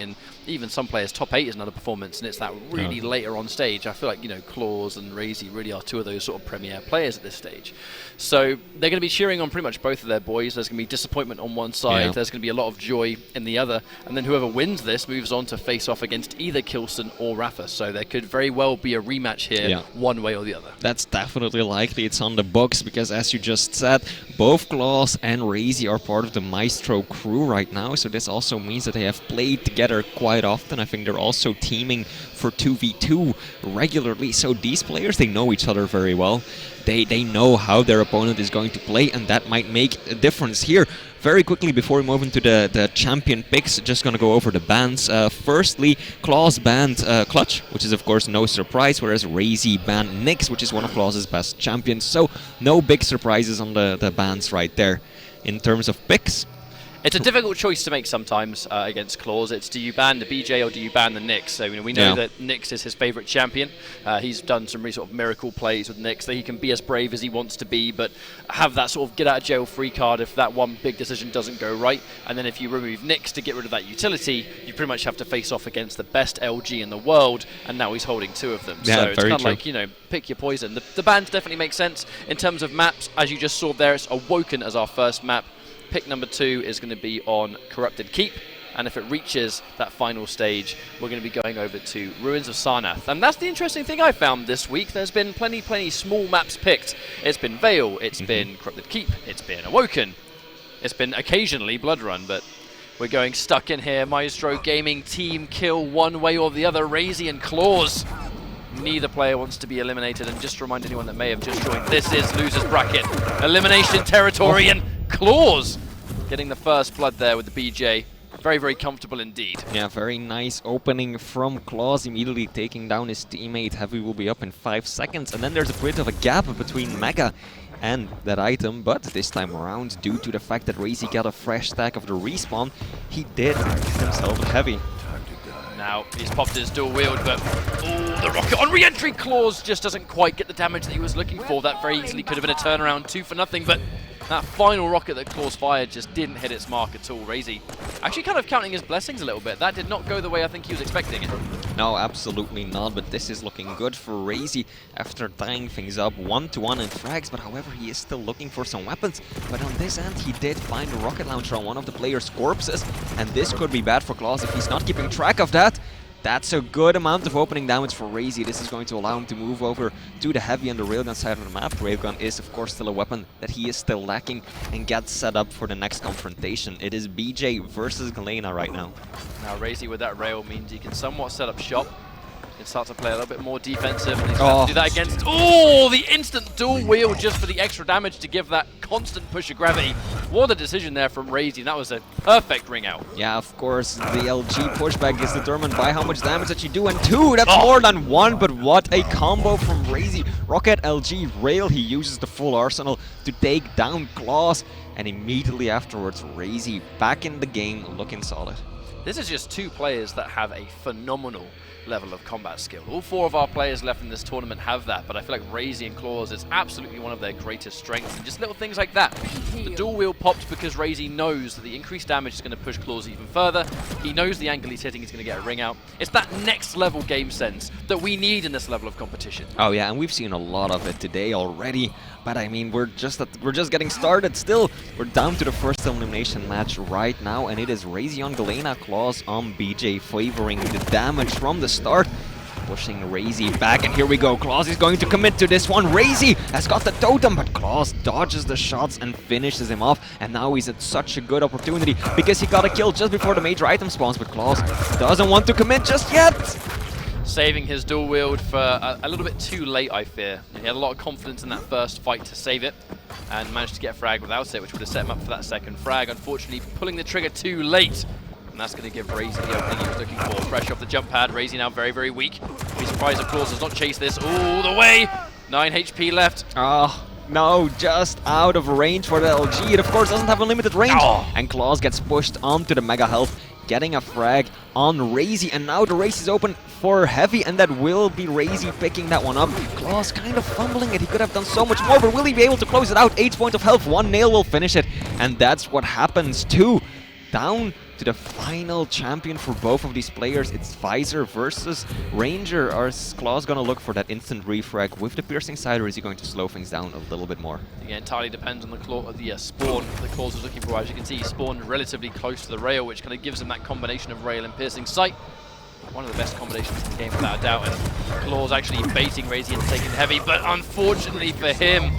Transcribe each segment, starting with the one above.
and even some players top 8 is another performance, and it's that really later on stage. I feel like, you know, Clawz and Raisy really are two of those sort of premier players at this stage. So they're going to be cheering on pretty much both of their boys. There's going to be disappointment on one side, there's going to be a lot of joy in the other, and then whoever wins this moves on to face off against either Kilson or Rafa. So there could very well be a rematch here, one way or the other. That's definitely likely. It's on the books because, as you just said, both Clawz and Raisy are part of the Maestro crew right now, so this also means that they have played together quite often. I think they're also teaming for 2v2 regularly, so these players, they know each other very well. They know how their opponent is going to play, and that might make a difference here. Very quickly, before we move into the champion picks, just going to go over the bans. Firstly, Clawz banned Clutch, which is of course no surprise, whereas Raisy banned Nyx, which is one of Clawz's best champions. So no big surprises on the bans right there. In terms of picks, it's a difficult choice to make sometimes against Clawz. It's, do you ban the BJ or do you ban the Nyx? So, you know, we know that Nyx is his favourite champion. He's done some really sort of miracle plays with Nyx, that he can be as brave as he wants to be, but have that sort of get out of jail free card if that one big decision doesn't go right. And then if you remove Nyx to get rid of that utility, you pretty much have to face off against the best LG in the world, and now he's holding 2 of them. Yeah, so it's kind of like, you know, pick your poison. The bans definitely make sense. In terms of maps, as you just saw there, it's Awoken as our first map. Pick number 2 is going to be on Corrupted Keep, and if it reaches that final stage, we're going to be going over to Ruins of Sarnath. And that's the interesting thing I found this week. There's been plenty small maps picked. It's been Vale, it's been Corrupted Keep, it's been Awoken, it's been occasionally Blood Run, but we're going stuck in here. Maestro Gaming team kill one way or the other. Raisy and Clawz. Neither player wants to be eliminated, and just to remind anyone that may have just joined, this is Loser's Bracket. Elimination territory, and Clawz getting the first blood there with the BJ. Very comfortable indeed. Yeah, very nice opening from Clawz, immediately taking down his teammate. Heavy will be up in 5 seconds, and then there's a bit of a gap between Mega and that item, but this time around, due to the fact that Raisy got a fresh stack of the respawn, he did get himself a Heavy. Now, he's popped his dual wield, but the rocket on re-entry. Clawz just doesn't quite get the damage that he was looking for. That very easily could have been a turnaround 2 for nothing, but that final rocket that Clawz fired just didn't hit its mark at all. Raisy actually kind of counting his blessings a little bit. That did not go the way I think he was expecting it. No, absolutely not, but this is looking good for Raisy after tying things up 1-1 in frags, but however, he is still looking for some weapons. But on this end, he did find a rocket launcher on one of the players' corpses, and this could be bad for Clawz if he's not keeping track of that. That's a good amount of opening damage for Raisy. This is going to allow him to move over to the heavy on the railgun side of the map. Railgun is, of course, still a weapon that he is still lacking, and gets set up for the next confrontation. It is BJ versus Galena right now. Now, Raisy with that rail means he can somewhat set up shop. He can start to play a little bit more defensive, and he's going to do that against... Oh, the instant dual wheel just for the extra damage to give that constant push of gravity. What a decision there from Raisy. That was a perfect ring out. Yeah, of course, the LG pushback is determined by how much damage that you do, and 2, that's more than 1, but what a combo from Raisy. Rocket, LG, rail, he uses the full arsenal to take down Clawz, and immediately afterwards, Raisy back in the game, looking solid. This is just 2 players that have a phenomenal level of combat skill. All 4 of our players left in this tournament have that, but I feel like Raisy and Clawz is absolutely one of their greatest strengths, and just little things like that. The dual wheel popped because Raisy knows that the increased damage is going to push Clawz even further. He knows the angle he's hitting is going to get a ring out. It's that next level game sense that we need in this level of competition. Oh yeah, and we've seen a lot of it today already, but I mean, we're just getting started still. We're down to the first elimination match right now, and it is Raisy on Galena, Clawz on BJ, favoring the damage from the start, pushing Raisy back, and here we go. Clawz is going to commit to this one. Raisy has got the totem, but Clawz dodges the shots and finishes him off, and now he's at such a good opportunity because he got a kill just before the major item spawns, but Clawz doesn't want to commit just yet. Saving his dual wield for a little bit too late, I fear. He had a lot of confidence in that first fight to save it, and managed to get frag without it, which would have set him up for that second frag. Unfortunately, pulling the trigger too late. And that's going to give Raisy the opening he was looking for. Fresh off the jump pad, Raisy now very weak. Be surprised if Clawz does not chase this all the way. 9 HP left. Oh, no, just out of range for the LG. It, of course, doesn't have unlimited range. And Clawz gets pushed onto the mega health, getting a frag on Raisy. And now the race is open for Heavy, and that will be Raisy picking that one up. Clawz kind of fumbling it. He could have done so much more, but will he be able to close it out? 8 points of health, 1 nail will finish it. And that's what happens too. Down to the final champion for both of these players. It's Visor versus Ranger. Is Clawz gonna look for that instant refrag with the piercing side, or is he going to slow things down a little bit more? Again, entirely depends on the spawn the Clawz is looking for. As you can see, he spawned relatively close to the rail, which kind of gives him that combination of rail and piercing sight. One of the best combinations in the game, without a doubt. And Clawz actually baiting Raisy into taking the heavy, but unfortunately for him,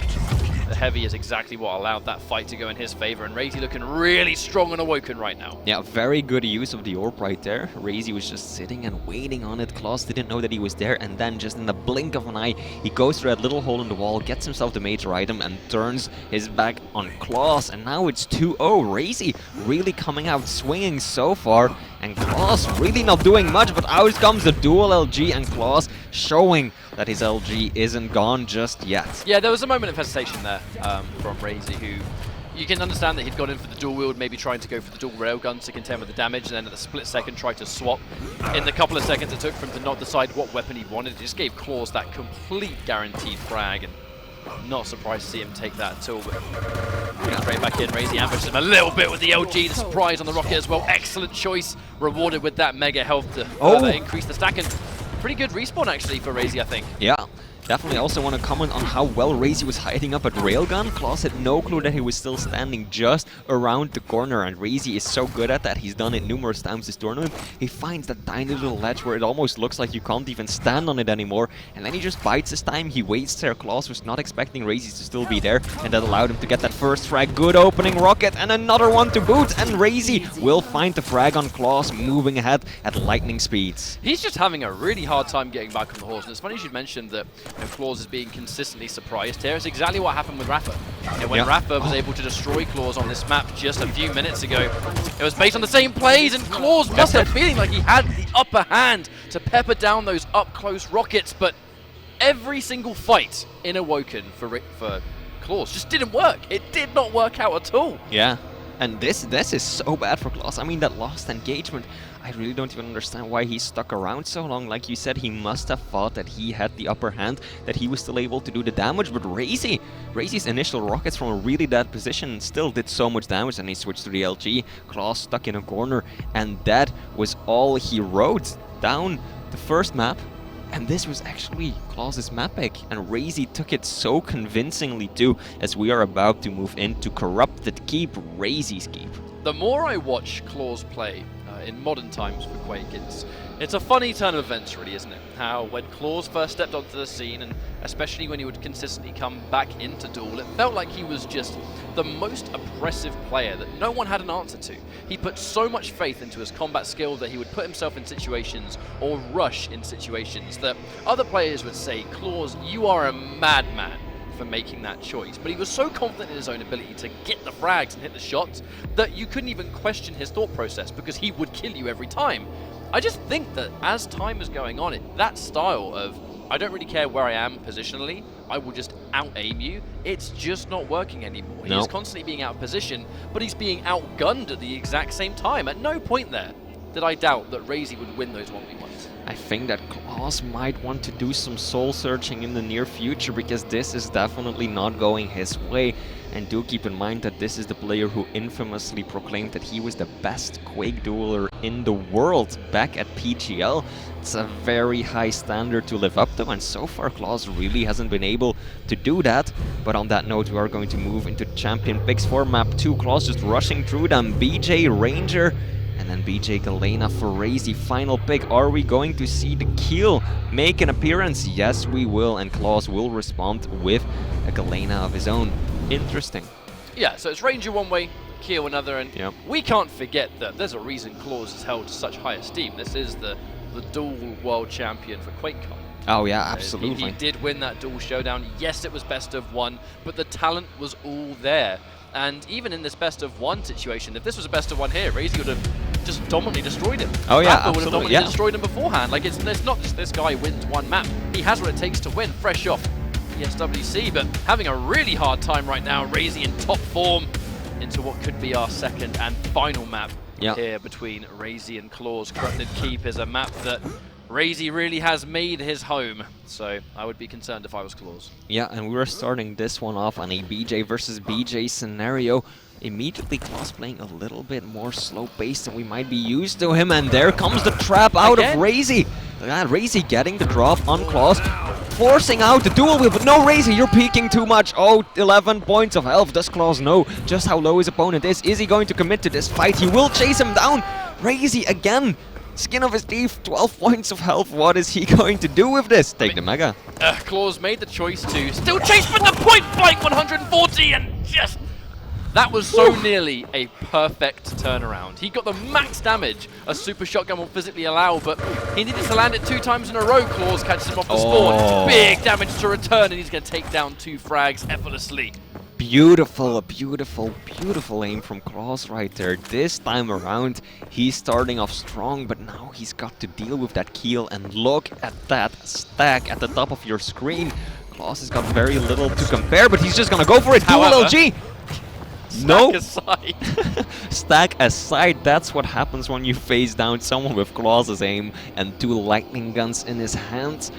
the heavy is exactly what allowed that fight to go in his favor, and Raisy looking really strong and awoken right now. Yeah, very good use of the orb right there. Raisy was just sitting and waiting on it. Clawz didn't know that he was there, and then just in the blink of an eye, he goes through that little hole in the wall, gets himself the major item, and turns his back on Clawz. And now it's 2-0. Raisy really coming out swinging so far, and Clawz really not doing much, but out comes the dual LG, and Clawz showing that his LG isn't gone just yet. Yeah, there was a moment of hesitation there from Raisy, who you can understand that he'd gone in for the dual wield, maybe trying to go for the dual railgun to contend with the damage, and then at the split second tried to swap. In the couple of seconds it took for him to not decide what weapon he wanted, it just gave Clawz that complete guaranteed frag, and not surprised to see him take that at all. But straight back in, Raisy ambushed him a little bit with the LG, the surprise on the rocket as well. Excellent choice, rewarded with that mega health to further increase the stack, and pretty good respawn actually for Raisy, I think. Yeah. Definitely also want to comment on how well Raisy was hiding up at Railgun. Clawz had no clue that he was still standing just around the corner, and Raisy is so good at that. He's done it numerous times this tournament. He finds that tiny little ledge where it almost looks like you can't even stand on it anymore, and then he just bites his time. He waits there. Clawz was not expecting Raisy to still be there, and that allowed him to get that first frag. Good opening rocket, and another one to boot, and Raisy will find the frag on Clawz, moving ahead at lightning speeds. He's just having a really hard time getting back on the horse, and it's funny you should mention that Clawz is being consistently surprised here. It's exactly what happened with Rafa. And when Rafa was able to destroy Clawz on this map just a few minutes ago, it was based on the same plays, and Clawz must have feeling like he had the upper hand to pepper down those up-close rockets, but every single fight in Awoken for Clawz just didn't work. It did not work out at all. Yeah, and this is so bad for Clawz. I mean, that last engagement, I really don't even understand why he stuck around so long. Like you said, he must have thought that he had the upper hand, that he was still able to do the damage, but Raisy's initial rockets from a really dead position still did so much damage, and he switched to the LG. Clawz stuck in a corner, and that was all he wrote down the first map. And this was actually Clawz's map pick, and Raisy took it so convincingly too, as we are about to move into Corrupted Keep, Raisy's keep. The more I watch Clawz play in modern times for Quake, it's a funny turn of events, really, isn't it? How when Clawz first stepped onto the scene, and especially when he would consistently come back into Duel, it felt like he was just the most oppressive player that no one had an answer to. He put so much faith into his combat skill that he would put himself in situations or rush in situations that other players would say, Clawz, you are a madman for making that choice. But he was so confident in his own ability to get the frags and hit the shots that you couldn't even question his thought process, because he would kill you every time. I just think that as time is going on, that style of, I don't really care where I am positionally, I will just out-aim you, it's just not working anymore. No. He's constantly being out of position, but he's being outgunned at the exact same time. At no point there did I doubt that Raisy would win those 1v1s. I think that Clawz might want to do some soul searching in the near future, because this is definitely not going his way. And do keep in mind that this is the player who infamously proclaimed that he was the best Quake dueler in the world back at PGL. It's a very high standard to live up to, and so far Clawz really hasn't been able to do that. But on that note, we are going to move into champion picks for map 2. Clawz just rushing through them. BJ Ranger, and then BJ Galena for Raisy. Final pick. Are we going to see the Keel make an appearance? Yes, we will, and Clawz will respond with a Galena of his own. Interesting. Yeah, so it's Ranger one way, Keel another, and we can't forget that there's a reason Clawz is held to such high esteem. This is the dual world champion for QuakeCon. Oh yeah, absolutely. He did win that dual showdown. Yes, it was best of one, but the talent was all there. And even in this best of one situation, if this was a best of one here, Raisy would have just dominantly destroyed him. Oh yeah, Rafa would have dominantly destroyed him beforehand. Like, it's not just this guy wins one map. He has what it takes to win, fresh off ESWC, but having a really hard time right now. Raisy in top form into what could be our second and final map here between Raisy and Clawz. Corrupted Keep is a map that Raisy really has made his home, so I would be concerned if I was Clawz. Yeah, and we're starting this one off on a BJ versus BJ scenario. Immediately, Clawz playing a little bit more slow pace than we might be used to him, and there comes the trap out Again? of Raisy. Raisy getting the drop on Clawz, forcing out the dual wheel, but no, Raisy, you're peeking too much. Oh, 11 points of health. Does Clawz know just how low his opponent is? Is he going to commit to this fight? He will chase him down. Raisy again, skin of his teeth, 12 points of health. What is he going to do with this? Take the Mega. Clawz made the choice to still chase for the point blank 140 and just... That was so nearly a perfect turnaround. He got the max damage a Super Shotgun will physically allow, but he needed to land it 2 times in a row. Clawz catches him off the spawn. Big damage to return, and he's going to take down 2 frags effortlessly. Beautiful, beautiful, beautiful aim from Clawz right there. This time around, he's starting off strong, but now he's got to deal with that keel, and look at that stack at the top of your screen. Clawz has got very little to compare, but he's just going to go for it. Dual LG! No. Aside. Stack aside, that's what happens when you face down someone with Clawz's aim and 2 lightning guns in his hands.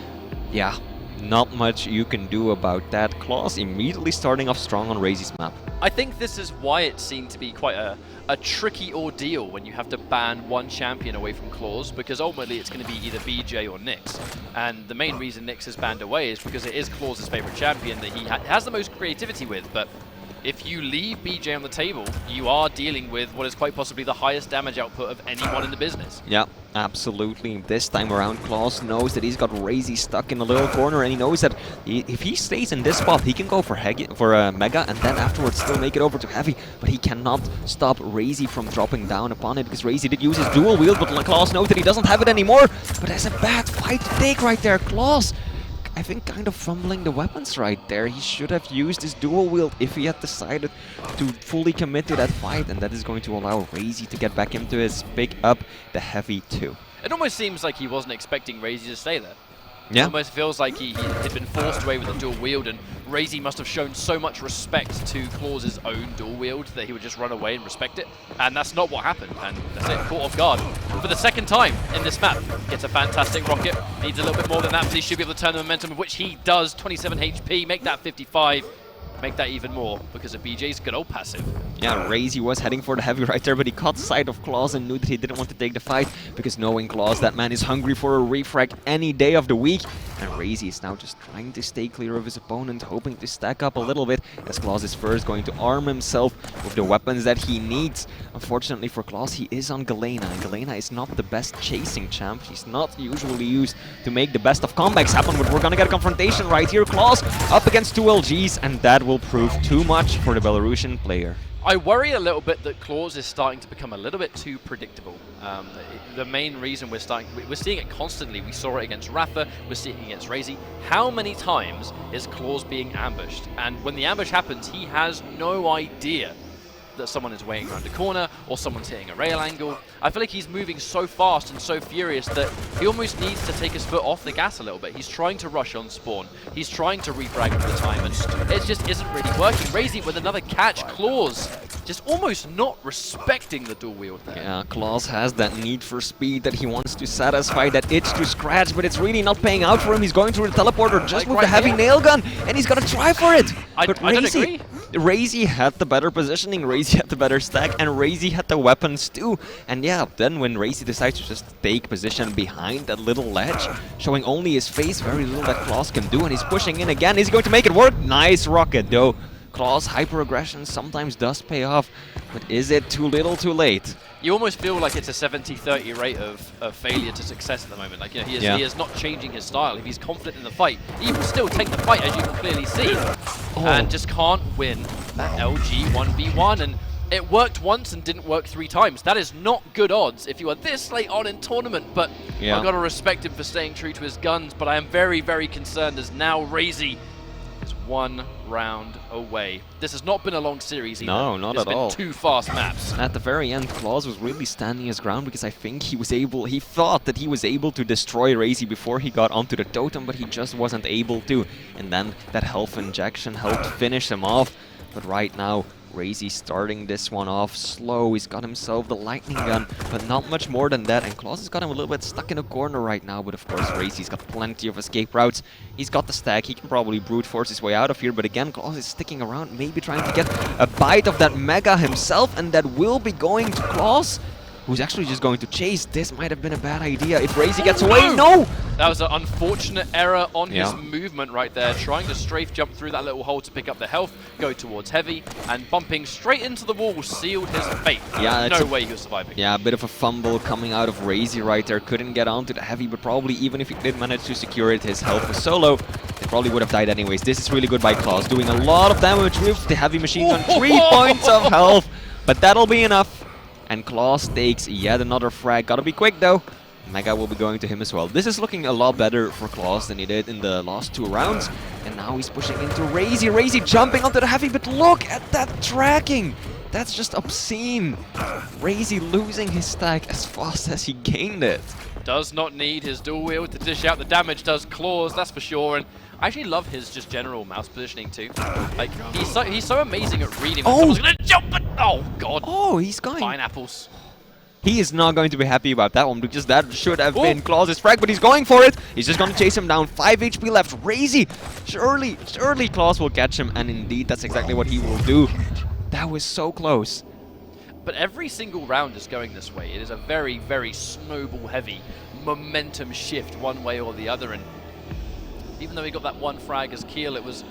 Yeah, not much you can do about that. Clawz immediately starting off strong on Raisy's map. I think this is why it seemed to be quite a tricky ordeal when you have to ban one champion away from Clawz, because ultimately it's going to be either BJ or Nyx. And the main reason Nyx is banned away is because it is Clawz's favorite champion that he has the most creativity with, but if you leave BJ on the table, you are dealing with what is quite possibly the highest damage output of anyone in the business. Yeah, absolutely. This time around, Clawz knows that he's got Raisy stuck in a little corner, and he knows that if he stays in this spot, he can go for Mega, and then afterwards still make it over to Heavy. But he cannot stop Raisy from dropping down upon it, because Raisy did use his dual wield, but Clawz knows that he doesn't have it anymore. But that's a bad fight to take right there. Clawz, I think, kind of fumbling the weapons right there. He should have used his dual wield if he had decided to fully commit to that fight, and that is going to allow Raisy to get back into his pick up the Heavy too. It almost seems like he wasn't expecting Raisy to stay there. Yeah. It almost feels like he had been forced away with the dual wield, and Raisy must have shown so much respect to Clawz's own dual wield that he would just run away and respect it. And that's not what happened, and that's it, caught off guard. For the second time in this map, gets a fantastic rocket. Needs a little bit more than that, but he should be able to turn the momentum, of which he does. 27 HP, make that 55. Make that even more because of BJ's good old passive. Yeah, Raisy was heading for the Heavy right there, but he caught sight of Clawz and knew that he didn't want to take the fight, because knowing Clawz, that man is hungry for a refrag any day of the week. And Raisy is now just trying to stay clear of his opponent, hoping to stack up a little bit, as Clawz is first going to arm himself with the weapons that he needs. Unfortunately for Clawz, he is on Galena, and Galena is not the best chasing champ. She's not usually used to make the best of comebacks happen, but we're gonna get a confrontation right here. Clawz up against 2 LGs, and that will prove too much for the Belarusian player. I worry a little bit that Clawz is starting to become a little bit too predictable. The main reason we're seeing it constantly. We saw it against Rafa, we're seeing it against Raisy. How many times is Clawz being ambushed? And when the ambush happens, he has no idea that someone is waiting around a corner or someone's hitting a rail angle. I feel like he's moving so fast and so furious that he almost needs to take his foot off the gas a little bit. He's trying to rush on spawn. He's trying to refrag for the time, and it just isn't really working. Raisy with another catch. Clawz just almost not respecting the dual wield there. Yeah, Clawz has that need for speed that he wants to satisfy, that itch to scratch, but it's really not paying out for him. He's going through the teleporter just with the Heavy nail gun, and he's got to try for it. I don't agree. Raisy had the better positioning, Raisy had the better stack, and Raisy had the weapons too. And yeah, then when Raisy decides to just take position behind that little ledge, showing only his face, very little that Clawz can do, and he's pushing in again. Is he going to make it work? Nice rocket though. Clawz hyper-aggression sometimes does pay off, but is it too little too late? You almost feel like it's a 70-30 rate of failure to success at the moment. Like, you know, he is not changing his style. If he's confident in the fight, he will still take the fight, as you can clearly see, and just can't win that LG 1v1. And it worked once and didn't work 3 times. That is not good odds if you are this late on in tournament, but I've got to respect him for staying true to his guns. But I am very, very concerned as now Raisy is 1 round away. This has not been a long series either. No, not at all. It's been 2 fast maps. At the very end, Clawz was really standing his ground, because I think he thought that he was able to destroy Raisy before he got onto the totem, but he just wasn't able to. And then that health injection helped finish him off. But right now, Raisy starting this one off slow. He's got himself the lightning gun, but not much more than that. And Clawz has got him a little bit stuck in a corner right now. But of course, Raisy's got plenty of escape routes. He's got the stack. He can probably brute force his way out of here. But again, Clawz is sticking around, maybe trying to get a bite of that Mega himself. And that will be going to Clawz, who's actually just going to chase. This might have been a bad idea if Raisy gets away. No! That was an unfortunate error on his movement right there, trying to strafe jump through that little hole to pick up the health, go towards Heavy, and bumping straight into the wall sealed his fate. Yeah, no way he was surviving. Yeah, a bit of a fumble coming out of Raisy right there. Couldn't get onto the Heavy, but probably even if he did manage to secure it, his health was so low, they probably would have died anyways. This is really good by Clawz, doing a lot of damage with the Heavy machine gun. 3 points of health, but that'll be enough. And Clawz takes yet another frag. Gotta be quick though. Mega will be going to him as well. This is looking a lot better for Clawz than he did in the last 2 rounds. And now he's pushing into Raisy. Raisy jumping onto the Heavy, but look at that tracking. That's just obscene. Raisy losing his stack as fast as he gained it. Does not need his dual wield to dish out the damage, does Clawz, that's for sure. And I actually love his just general mouse positioning too. Like, he's so amazing at reading when someone's gonna jump, but oh god. Oh, he's going. Pineapples. He is not going to be happy about that one, because that should have been Clawz's frag, but he's going for it. He's just going to chase him down. 5 HP left. Raisy, surely Clawz will catch him, and indeed, that's exactly what he will do. That was so close. But every single round is going this way. It is a very, very snowball-heavy momentum shift one way or the other, and even though he got that one frag as Keel, it was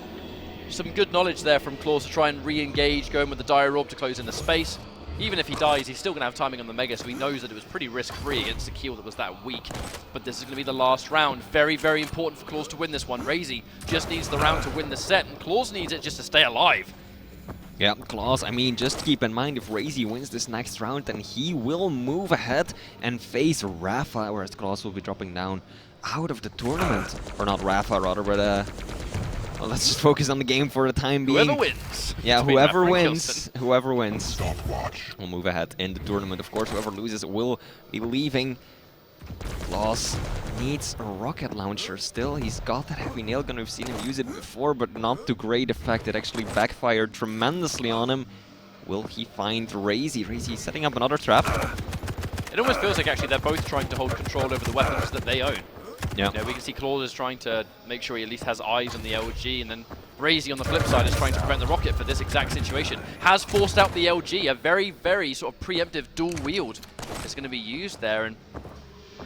some good knowledge there from Clawz to try and re-engage, going with the Dire Orb to close in the space. Even if he dies, he's still going to have timing on the Mega, so he knows that it was pretty risk-free against a Keel that was that weak. But this is going to be the last round. Very, very important for Clawz to win this one. Raisy just needs the round to win the set, and Clawz needs it just to stay alive. Yeah, Clawz, I mean, just keep in mind, if Raisy wins this next round, then he will move ahead and face Rafa, whereas Clawz will be dropping down out of the tournament. Or not Rafa, rather, but well, let's just focus on the game for the time being. Whoever wins. Yeah, whoever wins will move ahead in the tournament. Of course, whoever loses will be leaving. Clawz needs a rocket launcher still. He's got that heavy nail gun. We've seen him use it before, but not to great effect. It actually backfired tremendously on him. Will he find Raisy? Raisy setting up another trap. It almost feels like actually they're both trying to hold control over the weapons that they own. Yeah. You know, we can see Clawz is trying to make sure he at least has eyes on the LG, and then Raisy on the flip side is trying to prevent the rocket for this exact situation. Has forced out the LG, a very, very sort of preemptive dual wield is going to be used there, and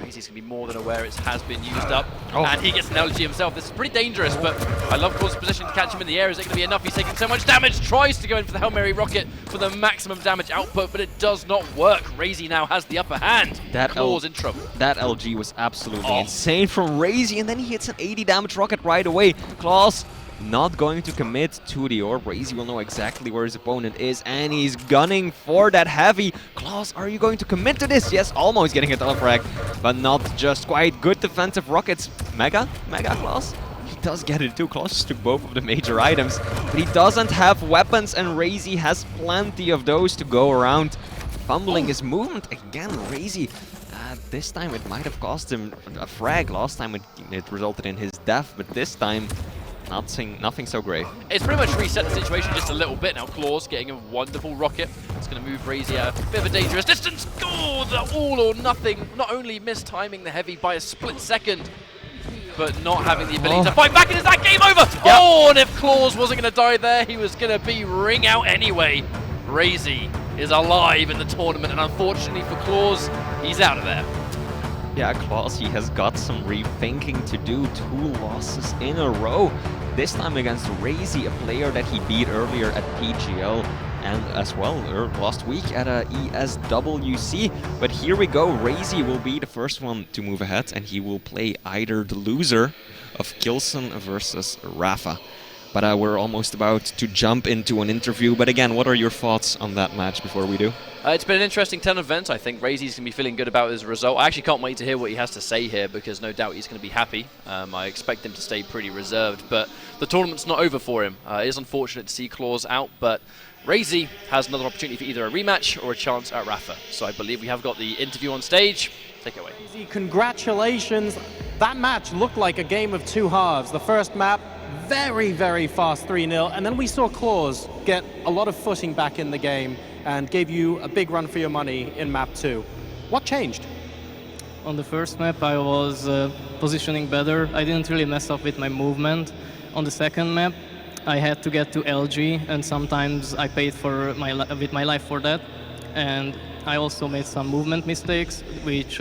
Raisy's going to be more than aware it has been used up, and he gets an LG himself. This is pretty dangerous, but I love Clawz's position to catch him in the air. Is it going to be enough? He's taking so much damage, tries to go in for the Hail Mary rocket for the maximum damage output, but it does not work. Raisy now has the upper hand. Clawz in trouble. That LG was absolutely insane from Raisy, and then he hits an 80 damage rocket right away. Clawz not going to commit to the orb. Raisy will know exactly where his opponent is, and he's gunning for that heavy. Clawz, are you going to commit to this? Yes, almost getting a frag, but not just quite. Good defensive rockets. Mega Clawz. He does get it too. Clawz took both of the major items, but he doesn't have weapons, and Raisy has plenty of those to go around. Fumbling his movement again, Raisy. This time it might have cost him a frag. Last time it resulted in his death, but this time nothing so great. It's pretty much reset the situation just a little bit now. Clawz getting a wonderful rocket. It's going to move Raisy out a bit of a dangerous distance. Oh, the all or nothing. Not only mistiming the heavy by a split second, but not having the ability to fight back. And is that game over? Yep. Oh, and if Clawz wasn't going to die there, he was going to be ring out anyway. Raisy is alive in the tournament, and unfortunately for Clawz, he's out of there. Yeah, Clawz, he has got some rethinking to do. 2 losses in a row. This time against Raisy, a player that he beat earlier at PGL and as well last week at ESWC. But here we go. Raisy will be the first one to move ahead, and he will play either the loser of Kilson versus Rafa. But we're almost about to jump into an interview. But again, what are your thoughts on that match before we do? It's been an interesting 10 event. I think Raisy's going to be feeling good about his result. I actually can't wait to hear what he has to say here, because no doubt he's going to be happy. I expect him to stay pretty reserved, but the tournament's not over for him. It is unfortunate to see Clawz out, but Raisy has another opportunity for either a rematch or a chance at Rafa. So I believe we have got the interview on stage. Take it away. Congratulations. That match looked like a game of 2 halves. The first map, very, very fast 3-0, and then we saw Clawz get a lot of footing back in the game and gave you a big run for your money in map 2. What changed? On the first map, I was positioning better. I didn't really mess up with my movement. On the second map, I had to get to LG, and sometimes I paid for with my life for that. And I also made some movement mistakes, which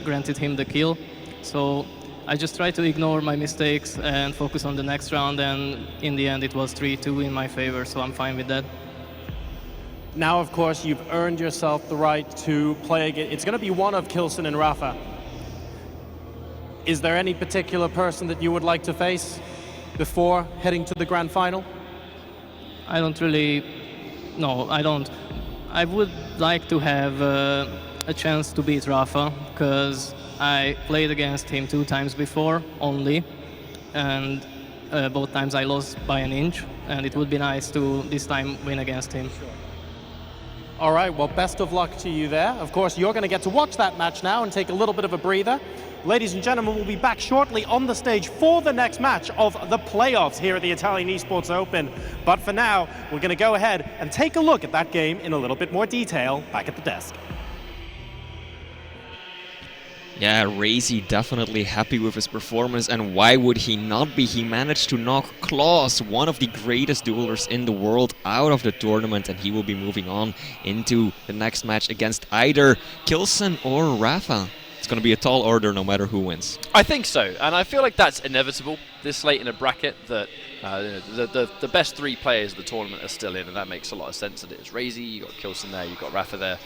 granted him the kill. So I just tried to ignore my mistakes and focus on the next round, and in the end it was 3-2 in my favor, so I'm fine with that. Now, of course, you've earned yourself the right to play again. It's going to be one of Kilson and Rafa. Is there any particular person that you would like to face before heading to the grand final? I don't really... No, I don't. I would like to have a chance to beat Rafa, because I played against him 2 times before only, and both times I lost by an inch, and it would be nice to this time win against him. Sure. All right, well, best of luck to you there. Of course, you're going to get to watch that match now and take a little bit of a breather. Ladies and gentlemen, we'll be back shortly on the stage for the next match of the playoffs here at the Italian Esports Open. But for now, we're going to go ahead and take a look at that game in a little bit more detail back at the desk. Yeah, Raisy definitely happy with his performance, and why would he not be? He managed to knock Clawz, one of the greatest duelers in the world, out of the tournament, and he will be moving on into the next match against either Kilson or Rafa. It's going to be a tall order no matter who wins. I think so, and I feel like that's inevitable this late in a bracket, that the best 3 players of the tournament are still in, and that makes a lot of sense that it is Raisy, you've got Kilson there, you've got Rafa there.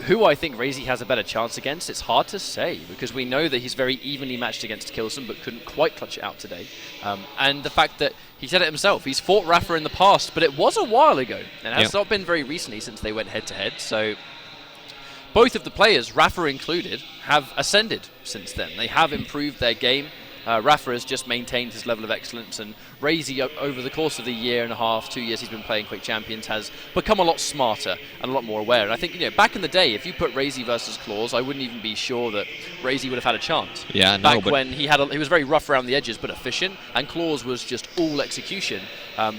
Who I think Raisy has a better chance against, it's hard to say, because we know that he's very evenly matched against Kilson, but couldn't quite clutch it out today. And the fact that he said it himself, he's fought Rafa in the past, but it was a while ago, and has not been very recently since they went head-to-head, so both of the players, Rafa included, have ascended since then. They have improved their game. Rafa has just maintained his level of excellence, and Raisy, over the course of the year and a half, 2 years he's been playing Quick Champions, has become a lot smarter and a lot more aware. And I think, back in the day, if you put Raisy versus Clawz, I wouldn't even be sure that Raisy would have had a chance. Yeah, no, back when he was very rough around the edges but efficient, and Clawz was just all execution.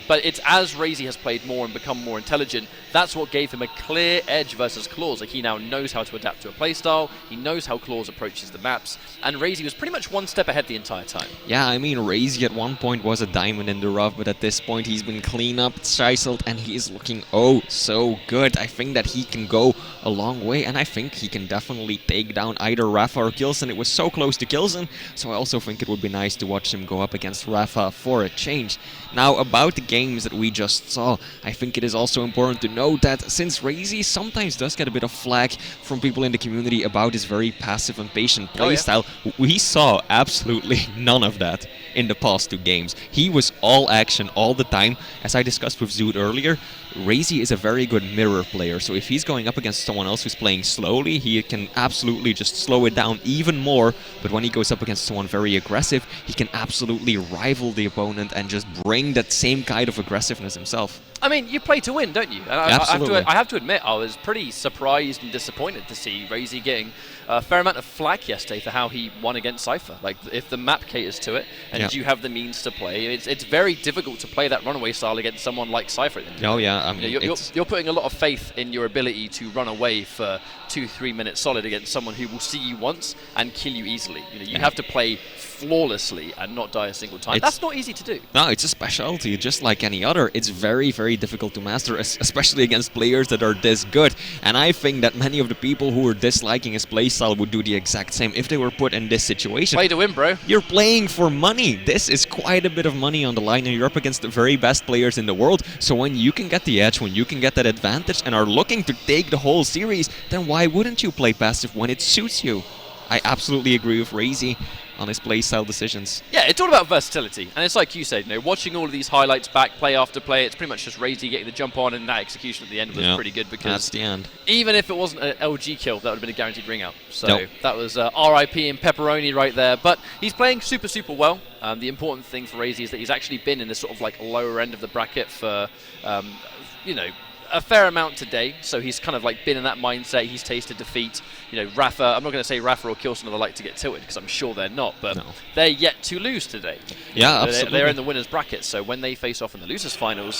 But it's as Raisy has played more and become more intelligent, that's what gave him a clear edge versus Clawz. Like, he now knows how to adapt to a playstyle, he knows how Clawz approaches the maps, and Raisy was pretty much one step ahead the entire time. Yeah, I mean, Raisy at one point was a diamond in the rough, but at this point he's been clean up, chiseled, and he is looking oh so good. I think that he can go a long way, and I think he can definitely take down either Rafa or Kilson. It was so close to Kilson, so I also think it would be nice to watch him go up against Rafa for a change. Now, about the games that we just saw, I think it is also important to note that since Raisy sometimes does get a bit of flack from people in the community about his very passive and patient playstyle, we saw absolutely none of that in the past 2 games. He was all action all the time. As I discussed with Zoot earlier, Raisy is a very good mirror player, so if he's going up against someone else who's playing slowly, he can absolutely just slow it down even more, but when he goes up against someone very aggressive, he can absolutely rival the opponent and just bring that same kind of aggressiveness himself. I mean, you play to win, don't you? And I have to admit, I was pretty surprised and disappointed to see Raisy getting a fair amount of flack yesterday for how he won against Cypher. Like, if the map caters to it and you have the means to play, it's very difficult to play that runaway style against someone like Cypher. Oh yeah, I mean, you're putting a lot of faith in your ability to run away for 2-3 minutes solid against someone who will see you once and kill you easily. You have to play flawlessly and not die a single time. That's not easy to do. No, it's a specialty, just like any other. It's very, very difficult to master, especially against players that are this good. And I think that many of the people who are disliking his playstyle would do the exact same if they were put in this situation. Play to win, bro. You're playing for money. This is quite a bit of money on the line, and you're up against the very best players in the world. So when you can get the edge, when you can get that advantage and are looking to take the whole series, then why wouldn't you play passive when it suits you? I absolutely agree with Raisy on his playstyle decisions. Yeah, it's all about versatility, and it's like you said, watching all of these highlights back, play after play, it's pretty much just Raisy getting the jump on, and that execution at the end was pretty good, because that's the end. Even if it wasn't an LG kill, that would have been a guaranteed ring out. So that was RIP and pepperoni right there. But he's playing super, super well. The important thing for Raisy is that he's actually been in the sort of like lower end of the bracket for, a fair amount today, so he's kind of like been in that mindset. He's tasted defeat. You know, Rafa, I'm not going to say Rafa or Kilson are like to get tilted, because I'm sure they're not, but they're yet to lose today. Yeah, absolutely. They're in the winners bracket, so when they face off in the losers finals,